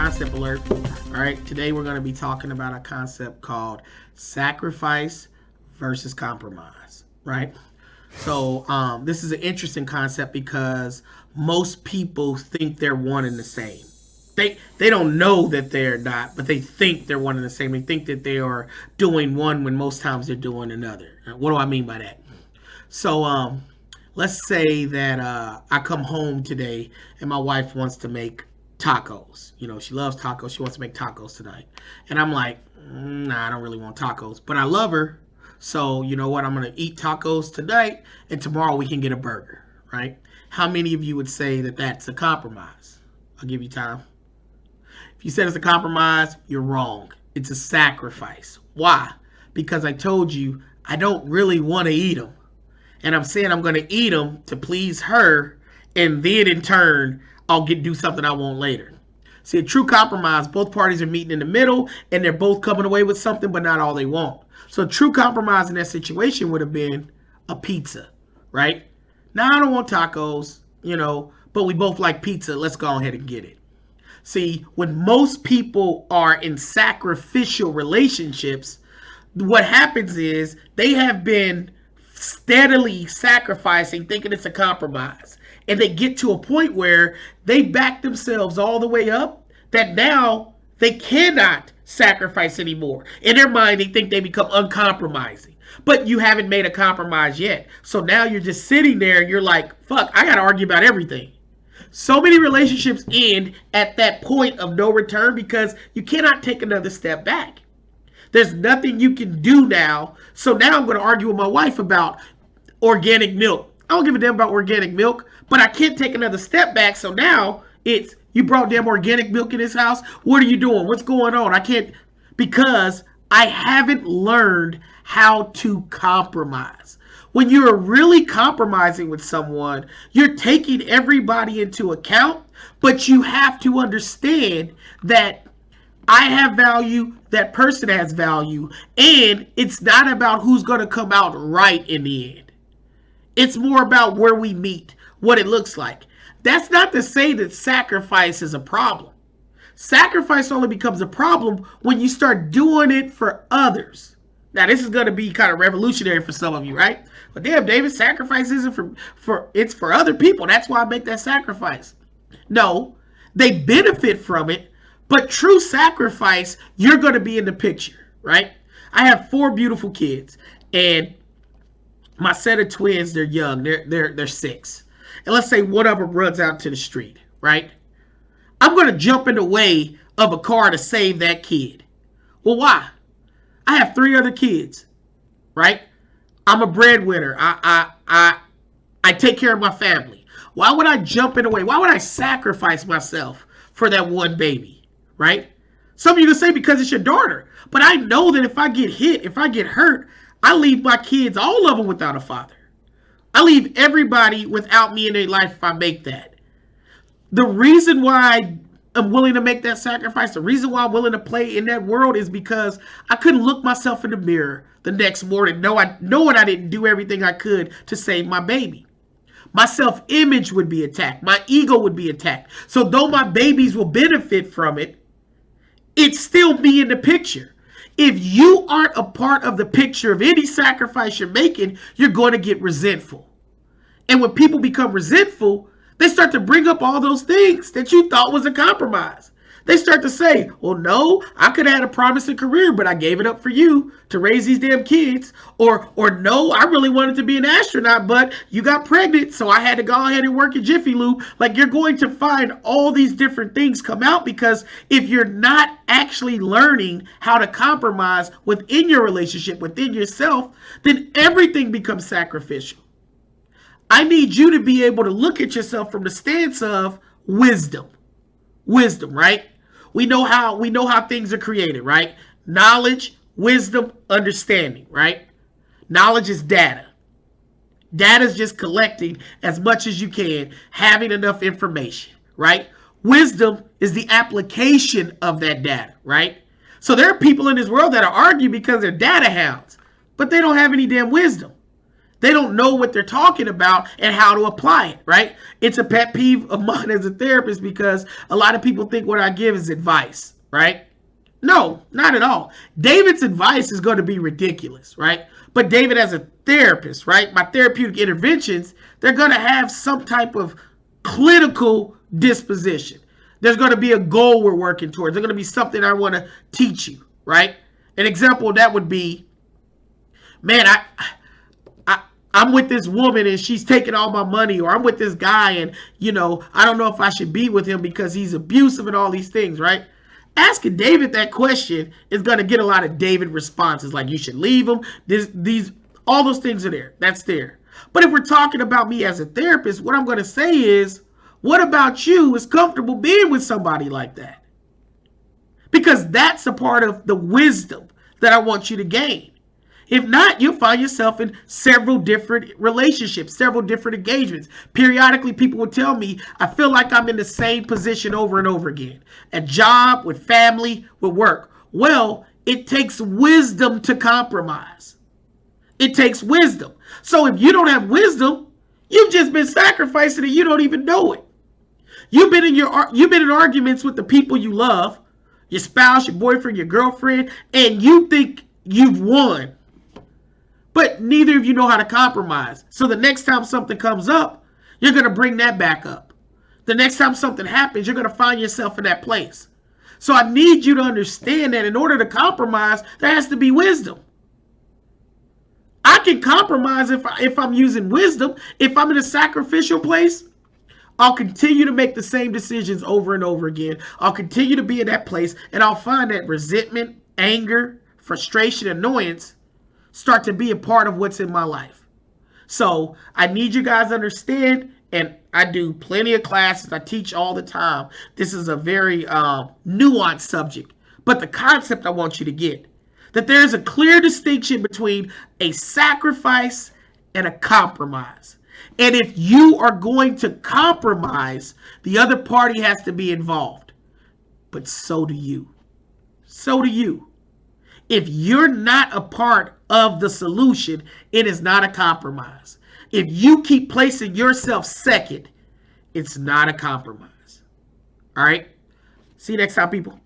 concept alert. All right, today we're going to be talking about a concept called sacrifice versus compromise, right? So this is an interesting concept because most people think they're one and the same. They don't know that they're not, but they think they're one and the same. They think that they are doing one when most times they're doing another. What do I mean by that? So let's say that I come home today and my wife wants to make tacos. You know, she loves tacos. She wants to make tacos tonight. And I'm like, nah, I don't really want tacos. But I love her. So you know what? I'm going to eat tacos tonight and tomorrow we can get a burger, right? How many of you would say that that's a compromise? I'll give you time. If you said it's a compromise, you're wrong. It's a sacrifice. Why? Because I told you I don't really want to eat them. And I'm saying I'm going to eat them to please her, and then in turn, I'll do something I want later. See, a true compromise, both parties are meeting in the middle, and they're both coming away with something, but not all they want. So a true compromise in that situation would have been a pizza, right? Now, I don't want tacos, but we both like pizza. Let's go ahead and get it. See, when most people are in sacrificial relationships, what happens is they have been steadily sacrificing, thinking it's a compromise. And they get to a point where they back themselves all the way up that now they cannot sacrifice anymore. In their mind, they think they become uncompromising. But you haven't made a compromise yet. So now you're just sitting there and you're like, fuck, I got to argue about everything. So many relationships end at that point of no return because you cannot take another step back. There's nothing you can do now. So now I'm going to argue with my wife about organic milk. I don't give a damn about organic milk, but I can't take another step back. So now it's, you brought damn organic milk in this house. What are you doing? What's going on? I can't, because I haven't learned how to compromise. When you're really compromising with someone, you're taking everybody into account, but you have to understand that I have value, that person has value, and it's not about who's going to come out right in the end. It's more about where we meet, what it looks like. That's not to say that sacrifice is a problem. Sacrifice only becomes a problem when you start doing it for others. Now, this is going to be kind of revolutionary for some of you, right? But damn, David, sacrifice isn't it's for other people. That's why I make that sacrifice. No, they benefit from it, but true sacrifice, you're going to be in the picture, right? I have 4 beautiful kids, and my set of twins, they're young. They're 6. And let's say one of them runs out to the street, right? I'm going to jump in the way of a car to save that kid. Well, why? I have 3 other kids, right? I'm a breadwinner. I take care of my family. Why would I jump in the way? Why would I sacrifice myself for that one baby, right? Some of you can say because it's your daughter. But I know that if I get hit, if I get hurt, I leave my kids, all of them, without a father. I leave everybody without me in their life if I make that. The reason why I'm willing to make that sacrifice, the reason why I'm willing to play in that world is because I couldn't look myself in the mirror the next morning knowing I didn't do everything I could to save my baby. My self-image would be attacked. My ego would be attacked. So though my babies will benefit from it, it's still me in the picture. If you aren't a part of the picture of any sacrifice you're making, you're going to get resentful. And when people become resentful, they start to bring up all those things that you thought was a compromise. They start to say, well, no, I could have had a promising career, but I gave it up for you to raise these damn kids. Or no, I really wanted to be an astronaut, but you got pregnant, so I had to go ahead and work at Jiffy Lube. Like, you're going to find all these different things come out because if you're not actually learning how to compromise within your relationship, within yourself, then everything becomes sacrificial. I need you to be able to look at yourself from the stance of wisdom. Wisdom, right? We know how things are created, right? Knowledge, wisdom, understanding, right? Knowledge is data. Data is just collecting as much as you can, having enough information, right? Wisdom is the application of that data, right? So there are people in this world that are arguing because they're data hounds, but they don't have any damn wisdom. They don't know what they're talking about and how to apply it, right? It's a pet peeve of mine as a therapist because a lot of people think what I give is advice, right? No, not at all. David's advice is going to be ridiculous, right? But David, as a therapist, right, my therapeutic interventions, they're going to have some type of clinical disposition. There's going to be a goal we're working towards. There's going to be something I want to teach you, right? An example of that would be, man, I'm with this woman and she's taking all my money, or I'm with this guy and, I don't know if I should be with him because he's abusive and all these things, right? Asking David that question is going to get a lot of David responses, like you should leave him. All those things are there. That's there. But if we're talking about me as a therapist, what I'm going to say is, what about you is comfortable being with somebody like that? Because that's a part of the wisdom that I want you to gain. If not, you'll find yourself in several different relationships, several different engagements. Periodically, people will tell me, I feel like I'm in the same position over and over again. At job, with family, with work. Well, it takes wisdom to compromise. It takes wisdom. So if you don't have wisdom, you've just been sacrificing and you don't even know it. You've been in arguments with the people you love, your spouse, your boyfriend, your girlfriend, and you think you've won. But neither of you know how to compromise. So the next time something comes up, you're going to bring that back up. The next time something happens, you're going to find yourself in that place. So I need you to understand that in order to compromise, there has to be wisdom. I can compromise if I'm using wisdom. If I'm in a sacrificial place, I'll continue to make the same decisions over and over again. I'll continue to be in that place, and I'll find that resentment, anger, frustration, annoyance start to be a part of what's in my life. So I need you guys to understand, and I do plenty of classes. I teach all the time. This is a very nuanced subject, but the concept I want you to get, that there's a clear distinction between a sacrifice and a compromise. And if you are going to compromise, the other party has to be involved. But so do you. So do you. If you're not a part of the solution, it is not a compromise. If you keep placing yourself second, it's not a compromise. All right? See you next time, people.